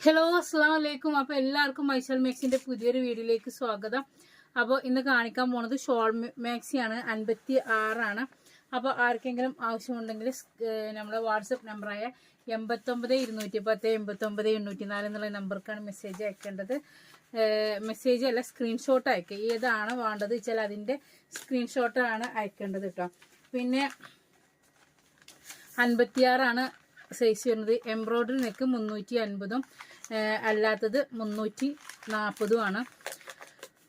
Hello അസ്സാം വലൈക്കും. അപ്പോൾ എല്ലാവർക്കും മൈസൽ മാക്സിന്റെ പുതിയൊരു വീഡിയോയിലേക്ക് സ്വാഗതം. അപ്പോൾ ഇന്ന് കാണിക്കാൻ പോണത് ഷോൾ മാക്സിയാണ്. 56 അപ്പോൾ ആർക്കെങ്കിലും ആവശ്യമുണ്ടെങ്കിൽ നമ്മുടെ വാട്സപ്പ് നമ്പറായ 89 210 89 804 എന്നുള്ള നമ്പർക്കാണ് മെസ്സേജ് അയക്കേണ്ടത്. മെസ്സേജ് അല്ല, സ്ക്രീൻഷോട്ട് അയക്കുക. ഏതാണ് വേണ്ടത് വെച്ചാൽ അതിൻ്റെ സ്ക്രീൻഷോട്ടാണ് അയക്കേണ്ടത് കേട്ടോ. പിന്നെ 56 സൈസ് വരുന്നത്. എംബ്രോയ്ഡറി നെക്ക് 350 അല്ലാത്തത് 340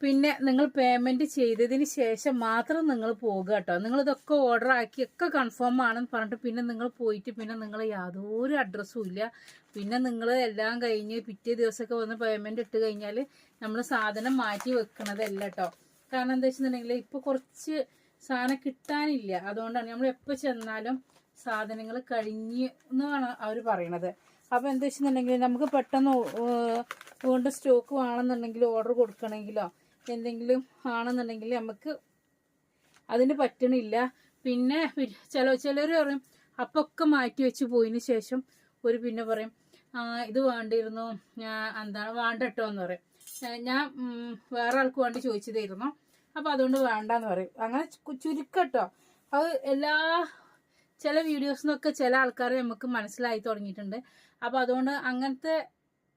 പിന്നെ നിങ്ങൾ പേയ്മെൻറ്റ് ചെയ്തതിന് ശേഷം മാത്രം നിങ്ങൾ പോകുക കേട്ടോ. നിങ്ങളിതൊക്കെ ഓർഡർ ആക്കിയൊക്കെ കൺഫേം ആണെന്ന് പറഞ്ഞിട്ട് പിന്നെ നിങ്ങൾ പോയിട്ട് പിന്നെ നിങ്ങൾ യാതൊരു അഡ്രസ്സും ഇല്ല. പിന്നെ നിങ്ങൾ എല്ലാം കഴിഞ്ഞ് പിറ്റേ ദിവസമൊക്കെ വന്ന് പേയ്മെൻറ്റ് ഇട്ട് കഴിഞ്ഞാൽ നമ്മൾ സാധനം മാറ്റി വെക്കണതല്ല കേട്ടോ. കാരണം എന്താ വെച്ചിട്ടുണ്ടെങ്കിൽ ഇപ്പോൾ കുറച്ച് സാധനം കിട്ടാനില്ല. അതുകൊണ്ടാണ് നമ്മൾ എപ്പോൾ ചെന്നാലും സാധനങ്ങൾ കഴിഞ്ഞ് എന്നാണ് അവർ പറയണത്. അപ്പോൾ എന്താ വെച്ചിട്ടുണ്ടെങ്കിൽ നമുക്ക് പെട്ടെന്ന് വീണ്ടും സ്റ്റോക്ക് വേണമെന്നുണ്ടെങ്കിൽ ഓർഡർ കൊടുക്കണമെങ്കിലോ എന്തെങ്കിലും ആണെന്നുണ്ടെങ്കിൽ നമുക്ക് അതിന് പറ്റണില്ല. പിന്നെ ചിലർ പറയും അപ്പൊക്കെ മാറ്റി വെച്ച് പോയതിന് ശേഷം പിന്നെ പറയും ഇത് വേണ്ടിയിരുന്നു, എന്താണ് വേണ്ട കേട്ടോ എന്ന് പറയും. ഞാൻ വേറെ ആൾക്ക് വേണ്ടി ചോദിച്ചതായിരുന്നു, അപ്പോൾ അതുകൊണ്ട് വേണ്ടാന്ന് പറയും. അങ്ങനെ ചുരുക്കട്ടോ. അത് ചില വീഡിയോസിനൊക്കെ ചില ആൾക്കാരെ നമുക്ക് മനസ്സിലായി തുടങ്ങിയിട്ടുണ്ട്. അപ്പോൾ അതുകൊണ്ട് അങ്ങനത്തെ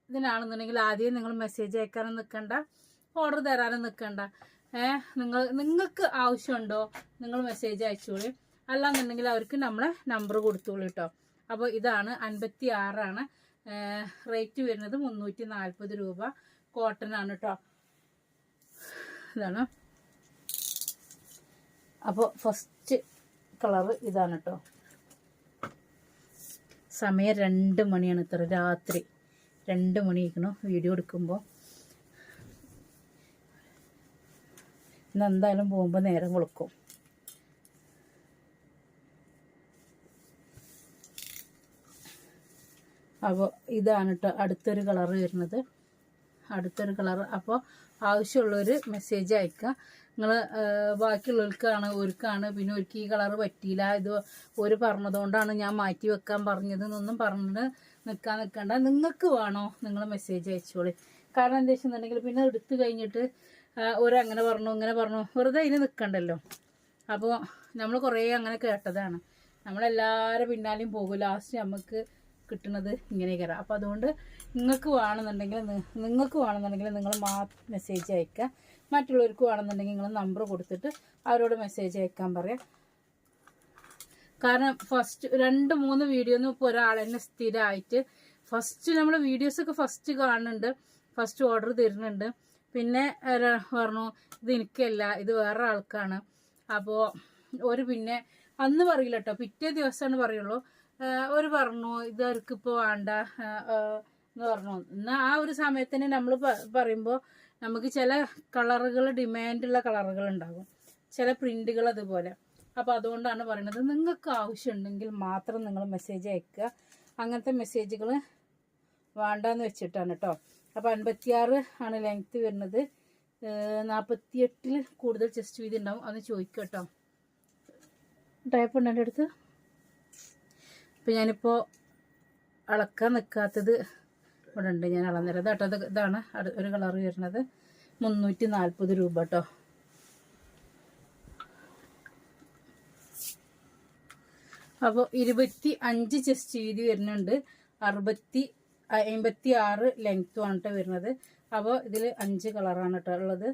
ഇതിനാണെന്നുണ്ടെങ്കിൽ ആദ്യം നിങ്ങൾ മെസ്സേജ് അയക്കാനും നിൽക്കണ്ട, ഓർഡർ തരാനും നിൽക്കണ്ട. നിങ്ങൾക്ക് ആവശ്യമുണ്ടോ നിങ്ങൾ മെസ്സേജ് അയച്ചോളൂ. അല്ലാന്നുണ്ടെങ്കിൽ അവർക്ക് നമ്മളെ നമ്പർ കൊടുത്തോളൂ കേട്ടോ. അപ്പോൾ ഇതാണ് 56 റേറ്റ് വരുന്നത് 340 രൂപ. കോട്ടൺ ആണ് കേട്ടോ. ഇതാണ്. അപ്പോൾ ഫസ്റ്റ് കളറ് ഇതാണ് കേട്ടോ. സമയം 2 മണിയാണ്. ഇത്ര രാത്രി 2 മണിയായിരിക്കണം വീഡിയോ എടുക്കുമ്പോൾ. ഇന്ന് എന്തായാലും പോകുമ്പോൾ നേരം കൊടുക്കും. അപ്പോൾ ഇതാണ് കേട്ടോ അടുത്തൊരു കളറ് വരുന്നത്. അടുത്തൊരു കളർ. അപ്പോൾ ആവശ്യമുള്ളവർ മെസ്സേജ് അയക്കുക. നിങ്ങൾ ബാക്കിയുള്ളവർക്കാണ് ഒരുക്കാണ് പിന്നെ ഒരിക്കൽ ഈ കളറ് പറ്റിയില്ല, ഇത് ഒരു പറഞ്ഞതുകൊണ്ടാണ് ഞാൻ മാറ്റി വെക്കാൻ പറഞ്ഞതെന്നൊന്നും പറഞ്ഞിട്ട് നിൽക്കണ്ട. നിങ്ങൾക്ക് വേണോ നിങ്ങൾ മെസ്സേജ് അയച്ചോളി. കാരണം എന്താ വെച്ചിട്ടുണ്ടെങ്കിൽ പിന്നെ എടുത്തു കഴിഞ്ഞിട്ട് അങ്ങനെ പറഞ്ഞു ഇങ്ങനെ പറഞ്ഞു വെറുതെ അതിന് നിൽക്കണ്ടല്ലോ. അപ്പോൾ നമ്മൾ കുറേ അങ്ങനെ കേട്ടതാണ്. നമ്മളെല്ലാവരും പിന്നാലെയും പോകും. ലാസ്റ്റ് നമുക്ക് കിട്ടുന്നത് ഇങ്ങനെ കയറാം. അപ്പോൾ അതുകൊണ്ട് നിങ്ങൾക്ക് വേണമെന്നുണ്ടെങ്കിൽ നിങ്ങൾ മെസ്സേജ് അയക്കുക. മറ്റുള്ളവർക്ക് വേണമെന്നുണ്ടെങ്കിൽ നിങ്ങൾ നമ്പർ കൊടുത്തിട്ട് അവരോട് മെസ്സേജ് അയക്കാൻ പറയാം. കാരണം ഫസ്റ്റ് 2-3 വീഡിയോന്നും ഇപ്പോൾ ഒരാൾ തന്നെ സ്ഥിരമായിട്ട് ഫസ്റ്റ് നമ്മൾ വീഡിയോസൊക്കെ ഫസ്റ്റ് കാണുന്നുണ്ട്, ഫസ്റ്റ് ഓർഡർ തരുന്നുണ്ട്. പിന്നെ പറഞ്ഞു ഇത് എനിക്കല്ല, ഇത് വേറെ ആൾക്കാണ്. അപ്പോൾ പിന്നെ അന്ന് പറയില്ല കേട്ടോ, പിറ്റേ ദിവസമാണ് പറയുള്ളൂ. ഒരു പറഞ്ഞു ഇത് അവർക്കിപ്പോൾ വേണ്ട എന്ന് പറഞ്ഞു. എന്നാൽ ആ ഒരു സമയത്തിന് നമ്മൾ പറയുമ്പോൾ നമുക്ക് ചില കളറുകൾ ഡിമാൻഡുള്ള കളറുകൾ ഉണ്ടാകും, ചില പ്രിന്റുകൾ അതുപോലെ. അപ്പോൾ അതുകൊണ്ടാണ് പറയുന്നത് നിങ്ങൾക്ക് ആവശ്യമുണ്ടെങ്കിൽ മാത്രം നിങ്ങൾ മെസ്സേജ് അയക്കുക. അങ്ങനത്തെ മെസ്സേജുകൾ വേണ്ടാന്ന് വെച്ചിട്ടാണ് കേട്ടോ. അപ്പോൾ 56 ലെങ്ത്ത് വരുന്നത്. 48 കൂടുതൽ ചെസ്റ്റ് വീതി ഉണ്ടാവും. അത് ചോദിക്കുക കേട്ടോ. ടൈപ്പ് ഉണ്ട് എൻ്റെ അടുത്ത്. ഇപ്പം ഞാനിപ്പോൾ അളക്കാൻ നിൽക്കാത്തത് ഇവിടെ ഉണ്ട്, ഞാൻ അളന്നേരം കേട്ടോ. ഇതാണ് ഒരു കളറ് വരുന്നത്. 340 രൂപ കേട്ടോ. അപ്പോൾ 25 ചെസ്റ്റ് വീതി വരുന്നുണ്ട്. 56 ലെങ്ത്തുമാണ് കേട്ടോ വരുന്നത്. അപ്പോൾ ഇതിൽ 5 കളറാണ് കേട്ടോ ഉള്ളത്.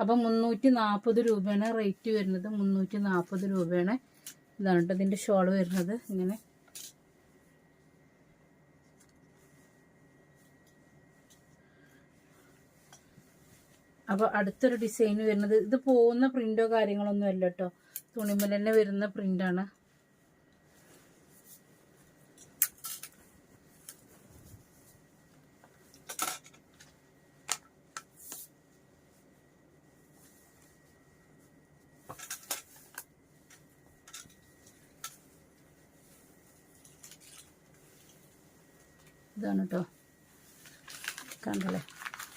അപ്പം 340 രൂപയാണ് റേറ്റ് വരുന്നത്. 340 രൂപയാണ്. ഇതാണ് കേട്ടോ ഇതിൻ്റെ ഷോൾ വരുന്നത്. ഇങ്ങനെ അപ്പോൾ അടുത്തൊരു ഡിസൈൻ വരുന്നത്. ഇത് പോകുന്ന പ്രിന്റോ കാര്യങ്ങളൊന്നും അല്ല കേട്ടോ, തുണിമേൽ തന്നെ വരുന്ന പ്രിന്റാണ്. ഇതാണ് കേട്ടോ, കണ്ടല്ലേ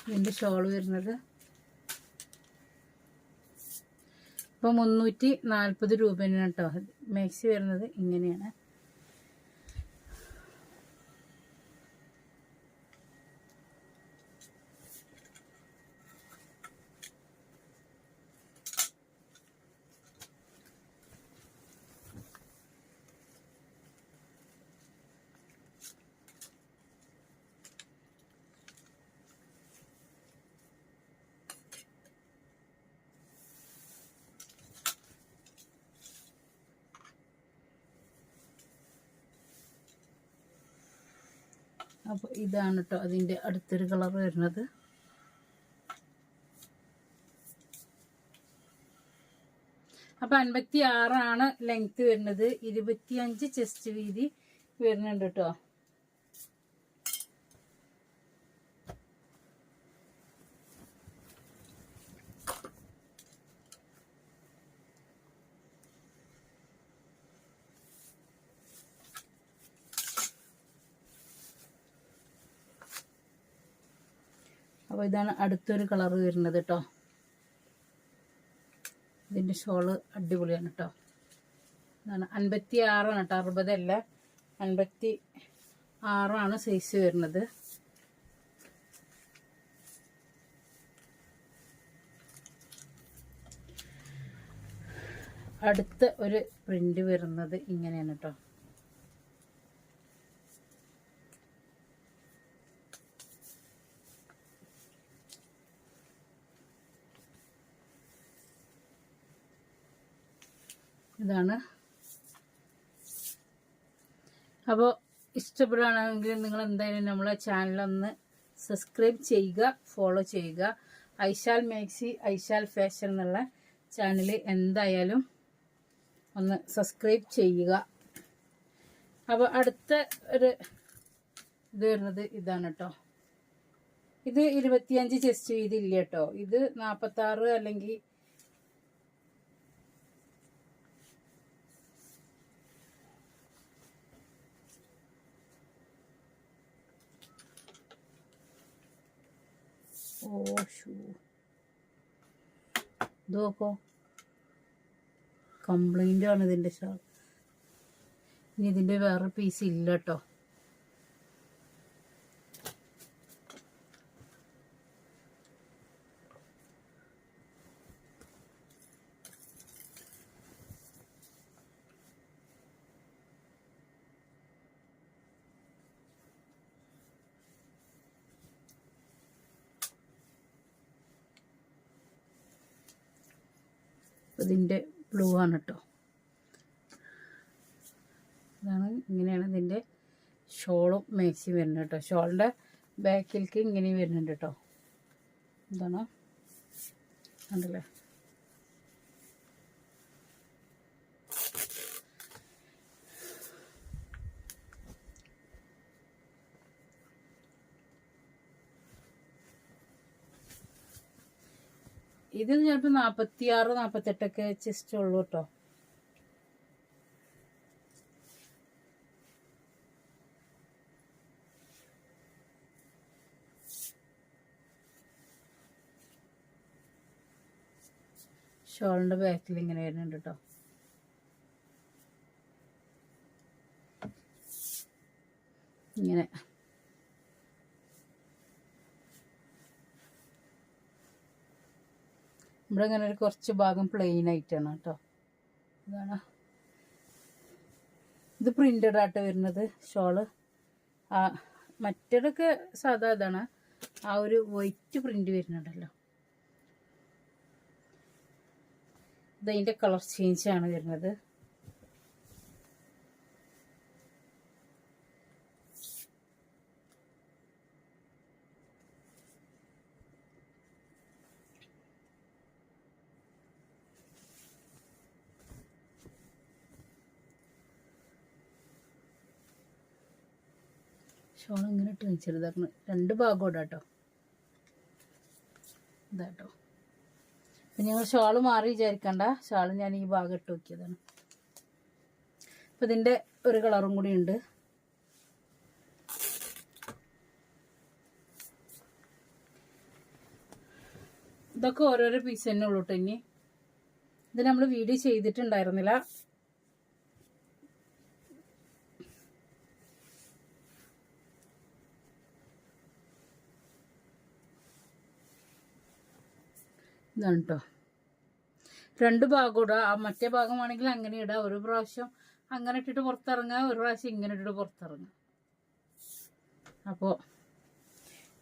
ഇതിൻ്റെ ഷോൾ വരുന്നത്. അപ്പോൾ 340 രൂപയാണ് കേട്ടോ മാക്സി വരുന്നത്. ഇങ്ങനെയാണ്. അപ്പോൾ ഇതാണ് കേട്ടോ അതിൻ്റെ അടുത്തൊരു കളർ വരുന്നത്. അപ്പോൾ 56 ലെങ്ത് വരുന്നത്, 25 ചെസ്റ്റ് വീതി വരുന്നുണ്ട് കേട്ടോ. അപ്പോൾ ഇതാണ് അടുത്തൊരു കളർ വരുന്നത് കേട്ടോ. ഇതിൻ്റെ ഷോള് അടിപൊളിയാണ് കേട്ടോ. ഇതാണ് 56 കേട്ടോ, 60 അല്ല, 56 സൈസ് വരുന്നത്. അടുത്ത ഒരു പ്രിന്റ് വരുന്നത് ഇങ്ങനെയാണ് കേട്ടോ. ഇതാണ്. അപ്പോൾ ഇഷ്ടപ്പെടുകയാണെങ്കിൽ നിങ്ങൾ എന്തായാലും നമ്മളെ ചാനലൊന്ന് സബ്സ്ക്രൈബ് ചെയ്യുക, ഫോളോ ചെയ്യുക. ഐശാൽ മാക്സി, ഐശാൽ ഫാഷൻ എന്നുള്ള ചാനൽ എന്തായാലും ഒന്ന് സബ്സ്ക്രൈബ് ചെയ്യുക. അപ്പോൾ അടുത്ത ഒരു ഇത് വരുന്നത് ഇതാണ് കേട്ടോ. ഇത് 25 ചെസ്റ്റ് വീതി ഇല്ല കേട്ടോ. ഇത് 46 അല്ലെങ്കിൽ ഇതോക്കോ കംപ്ലൈൻ്റ് ആണ് ഇതിൻ്റെ ഷാൾ. ഇനി ഇതിൻ്റെ വേറെ പീസ് ഇല്ല കേട്ടോ. ഇതിൻ്റെ ബ്ലൂ ആണ് കേട്ടോ. ഇതാണ്, ഇങ്ങനെയാണ് ഇതിൻ്റെ ഷോളും മാക്സി വരുന്നത് കേട്ടോ. ഷോളിൻ്റെ ബാക്കിലേക്ക് ഇങ്ങനെ വരുന്നുണ്ട് കേട്ടോ. ഇതാണ്, കണ്ടല്ലേ. ഇത് ചിലപ്പോൾ 46, 48 ചെസ്റ്റ് ഉള്ളൂ കേട്ടോ. ഷോളിൻ്റെ ബാക്കിൽ ഇങ്ങനെ വരുന്നുണ്ട് കേട്ടോ. ഇങ്ങനെ ഇവിടെ ഇങ്ങനെ ഒരു കുറച്ച് ഭാഗം പ്ലെയിൻ ആയിട്ടാണ് കേട്ടോ. ഇതാണ്, ഇത് പ്രിൻ്റഡ് ആയിട്ട് വരുന്നത് ഷോള്. മറ്റേതൊക്കെ സാധാ ഇതാണ്. ആ ഒരു വൈറ്റ് പ്രിൻ്റ് വരുന്നുണ്ടല്ലോ, ഇതതിൻ്റെ കളർ ചേഞ്ചാണ് വരുന്നത്. ഷോൾ ഇങ്ങനെ ഇട്ട് വെച്ചെടുത്താക്കണം. 2 ഭാഗം ഇടാം കേട്ടോ. ഇതാട്ടോ. അപ്പം ഞങ്ങൾ ഷോള് മാറി വിചാരിക്കണ്ട, ഷാള് ഞാൻ ഈ ഭാഗം ഇട്ട് നോക്കിയതാണ്. അപ്പം ഇതിൻ്റെ ഒരു കളറും കൂടി ഉണ്ട്. ഇതൊക്കെ ഓരോരോ പീസ് തന്നെ ഉള്ളൂ കേട്ടോ. ഇനി ഇത് നമ്മൾ വീഡിയോ ചെയ്തിട്ടുണ്ടായിരുന്നില്ല. ഇതാണ് കേട്ടോ. 2 ഭാഗം ഇടുക. ആ മറ്റേ ഭാഗമാണെങ്കിൽ അങ്ങനെ ഇടുക. ഒരു പ്രാവശ്യം അങ്ങനെ ഇട്ടിട്ട് പുറത്തിറങ്ങുക, ഒരു പ്രാവശ്യം ഇങ്ങനെ ഇട്ടിട്ട് പുറത്തിറങ്ങുക. അപ്പോൾ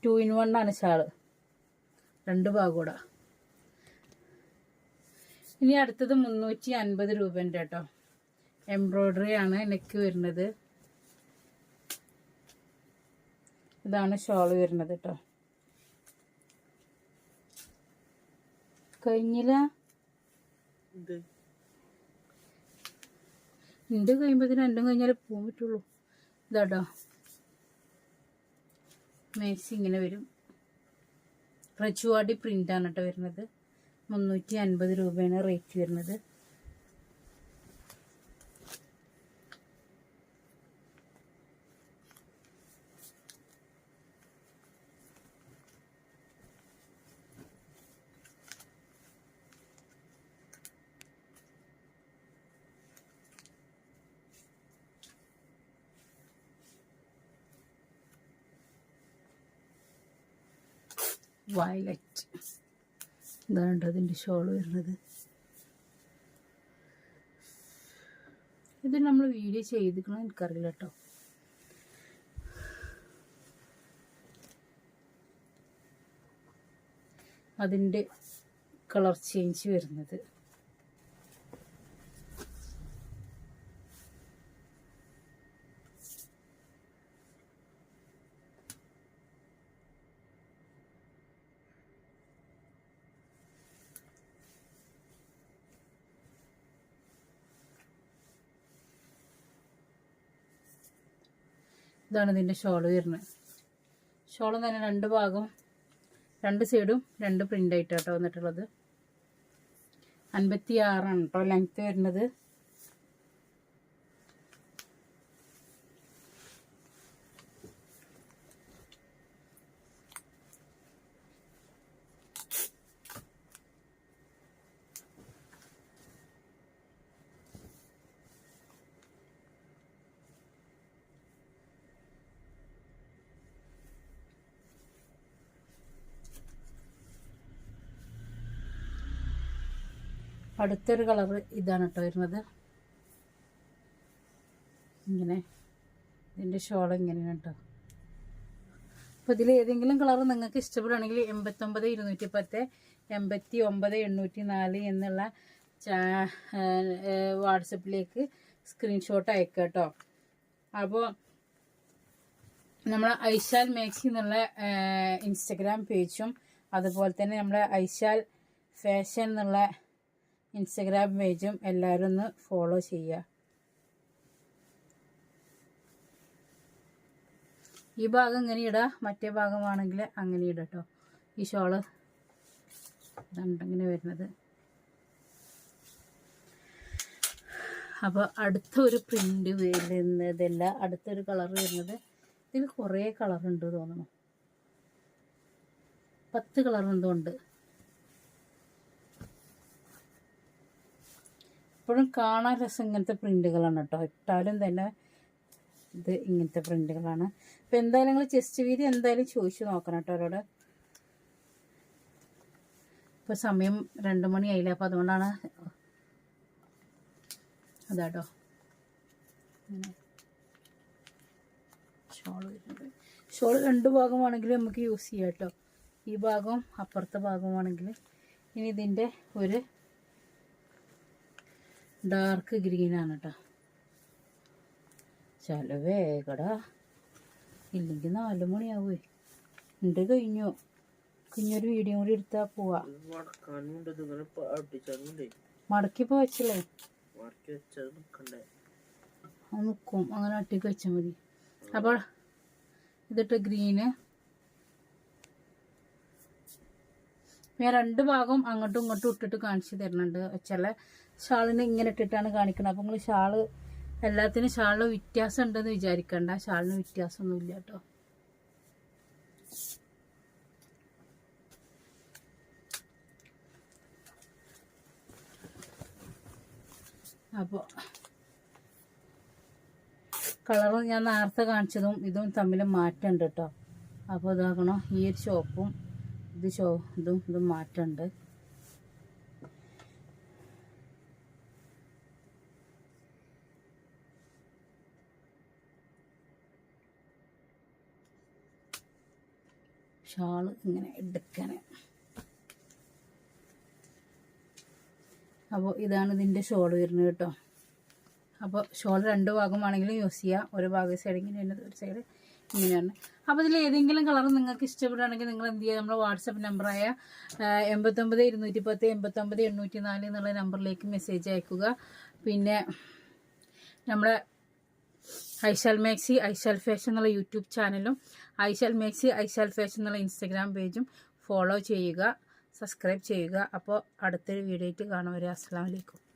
2 in 1 ആണ് ഷാള്. 2 ഭാഗം ഇടുക. ഇനി അടുത്തത് 350 രൂപേൻ്റെ കേട്ടോ. എംബ്രോയ്ഡറി ആണ് നെക്ക് വരുന്നത്. ഇതാണ് ഷോൾ വരുന്നത് കേട്ടോ. കഴിഞ്ഞില്ല എൻ്റെ കഴിയുമ്പോഴത്തേനും രണ്ടും കഴിഞ്ഞാൽ പോകാൻ പറ്റുള്ളൂ. ഇതാട്ടോ മാക്സി ഇങ്ങനെ വരും. റച്ചുവാടി പ്രിൻ്റാണ് കേട്ടോ വരുന്നത്. 350 രൂപയാണ് റേറ്റ് വരുന്നത്. വയലറ്റ് ഇതാണ് അതിൻ്റെ ഷോൾ വരുന്നത്. ഇത് നമ്മൾ വീഡിയോ ചെയ്തിരിക്കണം എനിക്കറിയില്ല കേട്ടോ. അതിൻ്റെ കളർ ചേഞ്ച് വരുന്നത്. ഇതാണ് ഇതിൻ്റെ ഷോള് വരുന്നത്. ഷോള് തന്നെ രണ്ട് ഭാഗം, രണ്ട് സൈഡും രണ്ട് പ്രിൻ്റായിട്ടാട്ടോ വന്നിട്ടുള്ളത്. 56 കേട്ടോ ലെങ്ത്ത് വരുന്നത്. അടുത്തൊരു കളർ ഇതാണ് കേട്ടോ വരുന്നത്. ഇങ്ങനെ ഇതിൻ്റെ ഷോൾ ഇങ്ങനെയാണ് കേട്ടോ. അപ്പോൾ ഇതിൽ ഏതെങ്കിലും കളർ നിങ്ങൾക്ക് ഇഷ്ടപ്പെടുകയാണെങ്കിൽ 89 210 89 804 എന്നുള്ള വാട്സപ്പിലേക്ക് സ്ക്രീൻഷോട്ട് അയക്കുക കേട്ടോ. അപ്പോൾ നമ്മളെ ഐശാൽ മാക്സി എന്നുള്ള ഇൻസ്റ്റഗ്രാം പേജും അതുപോലെ തന്നെ നമ്മുടെ ഐശാൽ ഫാഷൻ എന്നുള്ള ഇൻസ്റ്റഗ്രാം പേജും എല്ലാവരും ഒന്ന് ഫോളോ ചെയ്യുക. ഈ ഭാഗം ഇങ്ങനെ ഇടാം, മറ്റേ ഭാഗമാണെങ്കിൽ അങ്ങനെ ഇടാം കേട്ടോ. ഈ ഷോള് ഇങ്ങനെ വരുന്നത്. അപ്പോൾ അടുത്തൊരു പ്രിൻ്റ് വരുന്നതല്ല, അടുത്തൊരു കളർ വരുന്നത്. ഇതിൽ കുറേ കളറുണ്ട് തോന്നുന്നു, 10 കളറെന്തോ ഉണ്ട്. എപ്പോഴും കാണാൻ രസം ഇങ്ങനത്തെ പ്രിൻ്റുകളാണ് കേട്ടോ. ഇട്ടാലും തന്നെ ഇത് ഇങ്ങനത്തെ പ്രിൻ്റുകളാണ്. അപ്പോൾ എന്തായാലും നിങ്ങൾ ചെസ്റ്റ് വീതി എന്തായാലും ചോദിച്ചു നോക്കണം കേട്ടോ അവരോട്. ഇപ്പോൾ സമയം 2 മണിയായില്ല, അപ്പോൾ അതുകൊണ്ടാണ് അതാട്ടോ ഇങ്ങനെ ഷോൾ വരുന്നത്. ഷോൾ 2 ഭാഗമാണെങ്കിൽ നമുക്ക് യൂസ് ചെയ്യാം കേട്ടോ. ഈ ഭാഗവും അപ്പുറത്തെ ഭാഗമാണെങ്കിൽ. ഇനി ഇതിൻ്റെ ഒരു ഡാർക്ക് ഗ്രീനാണ് കേട്ടോ. ചിലവേകടാ, ഇല്ലെങ്കിൽ 4 മണിയാവേ. ഉണ്ട് കഴിഞ്ഞു. കുഞ്ഞൊരു വീഡിയോ കൂടി എടുത്താൽ പോവാ. മടക്കിപ്പോൾ വെച്ചല്ലേ അത് നിൽക്കും, അങ്ങനെ ഒറ്റയ്ക്ക് വെച്ചാൽ മതി. അപ്പോൾ ഇതിട്ട് ഗ്രീന് ഞാൻ 2 ഭാഗം അങ്ങോട്ടും ഇങ്ങോട്ടും ഇട്ടിട്ട് കാണിച്ചു തരുന്നുണ്ട്. ചില ഷാളിന് ഇങ്ങനെ ഇട്ടിട്ടാണ് കാണിക്കുന്നത്. അപ്പോൾ നിങ്ങൾ ഷാള് എല്ലാത്തിനും ഷാളിന് വ്യത്യാസം ഉണ്ടെന്ന് വിചാരിക്കണ്ട. ഷാളിന് വ്യത്യാസമൊന്നുമില്ല കേട്ടോ. അപ്പോൾ കളർ ഞാൻ നേരത്തെ കാണിച്ചതും ഇതും തമ്മിൽ മാറ്റമുണ്ട് കേട്ടോ. അപ്പോൾ ഇതാക്കണം, ഈ ഒരു ഷോപ്പും ഇതും മാറ്റമുണ്ട്. ഷാള് ഇങ്ങനെ എടുക്കാന്. അപ്പോൾ ഇതാണ് ഇതിൻ്റെ ഷോൾ വരുന്നത് കേട്ടോ. അപ്പോൾ ഷോൾ 2 ഭാഗമാണെങ്കിലും യൂസ് ചെയ്യാം. ഒരു ഭാഗം സൈഡ് ഇങ്ങനെ വരുന്നത്, ഒരു സൈഡ് ഇങ്ങനെയാണ്. അപ്പോൾ ഇതിൽ ഏതെങ്കിലും കളർ നിങ്ങൾക്ക് ഇഷ്ടപ്പെടുകയാണെങ്കിൽ നിങ്ങൾ എന്ത് ചെയ്യുക, നമ്മുടെ വാട്സപ്പ് നമ്പറായ 89 210 89 804 എന്നുള്ള നമ്പറിലേക്ക് മെസ്സേജ് അയക്കുക. പിന്നെ നമ്മുടെ ഐശാൽ മാക്സി ഐശാൽ ഫാഷൻ എന്നുള്ള യൂട്യൂബ് ചാനലും ഐശാൽ മാക്സി ഐശാൽ ഫാഷൻ എന്നുള്ള ഇൻസ്റ്റഗ്രാം പേജും ഫോളോ ചെയ്യുക, സബ്സ്ക്രൈബ് ചെയ്യുക. അപ്പോൾ അടുത്തൊരു വീഡിയോ ആയിട്ട് കാണും വരെ. അസ്സലാമു അലൈക്കും.